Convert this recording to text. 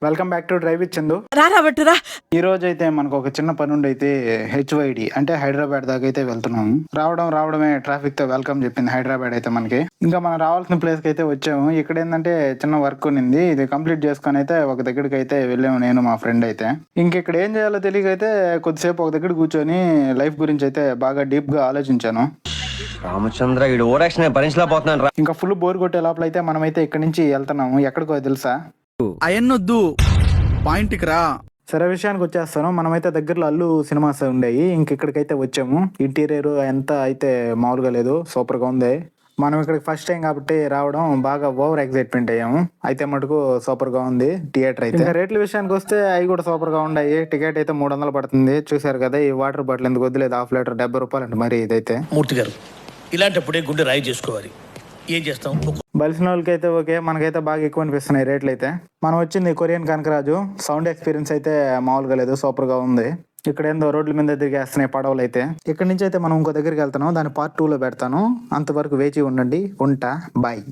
Welcome back to drive with Chandu. రాబట్టురా. ఈ రోజు అయితే మనకు ఒక చిన్న పని ఉండి అయితే హెచ్వైడి అంటే హైదరాబాద్ దాకా అయితే వెళ్తున్నాము. రావడమే ట్రాఫిక్ తో వెల్కమ్ చెప్పింది హైదరాబాద్ అయితే మనకి. ఇంకా మనం రావాల్సిన ప్లేస్ కి అయితే వచ్చాము. ఇక్కడ ఏంటంటే చిన్న వర్క్ ఉన్నింది, ఇది కంప్లీట్ చేసుకొని అయితే ఒక దగ్గరికి అయితే వెళ్ళాము నేను మా ఫ్రెండ్ అయితే. ఇక్కడ ఏం చేయాలో తెలియక అయితే కొద్దిసేపు ఒక దగ్గర కూర్చొని లైఫ్ గురించి అయితే బాగా డీప్ గా ఆలోచించాను. రామచంద్ర ఈ ఓరాక్షన్ భరించలేకపోతున్నాను రా. ఇంకా ఫుల్ బోర్ కొట్టే లోపల అయితే మనం అయితే ఇక్కడ నుంచి వెళ్తున్నాము. ఎక్కడికో తెలుసా? అయన్నొద్దు, పాయింట్కి రా. సరే, విషయానికి వచ్చేస్తాను. మనమైతే దగ్గరలో అల్లు సినిమాస్ ఉండేవి. ఇక్కడికైతే వచ్చాము. ఇంటీరియర్ ఎంత అయితే మామూలుగా లేదు, సూపర్ గా ఉంది. మనం ఇక్కడికి ఫస్ట్ టైం కాబట్టి రావడం బాగా ఓవర్ ఎక్సైట్మెంట్ అయ్యాము. అయితే మటుకు సూపర్ గా ఉంది థియేటర్ అయితే. రేట్ల విషయానికి వస్తే అవి కూడా సూపర్ గా ఉన్నాయి. టికెట్ అయితే 300 పడుతుంది. చూసారు కదా, ఈ వాటర్ బాటిల్ ఎందుకు వద్దులేదు, హాఫ్ లీటర్ 70 రూపాయలు అంటే. మరి ఇదైతే మూర్తి గారు, ఇలాంటప్పుడే గుండె రాయి చేసుకోవాలి. ఏం చేస్తాం, బలిసిన వాళ్ళకైతే ఓకే, మనకైతే బాగా ఎక్కువ అనిపిస్తున్నాయి రేట్లు అయితే. మనం వచ్చింది కొరియన్ కనకరాజు. సౌండ్ ఎక్స్పీరియన్స్ అయితే మామూలుగా లేదు, సూపర్ గా ఉంది. ఇక్కడ ఏందో రోడ్ల మీద తిరిగేస్తున్నాయి పడవలు అయితే. ఇక్కడ నుంచి అయితే మనం ఇంకో దగ్గరికి వెళ్తాను, దాని పార్ట్ 2 లో పెడతాను. అంతవరకు వేచి ఉండండి. ఉంటా, బాయ్.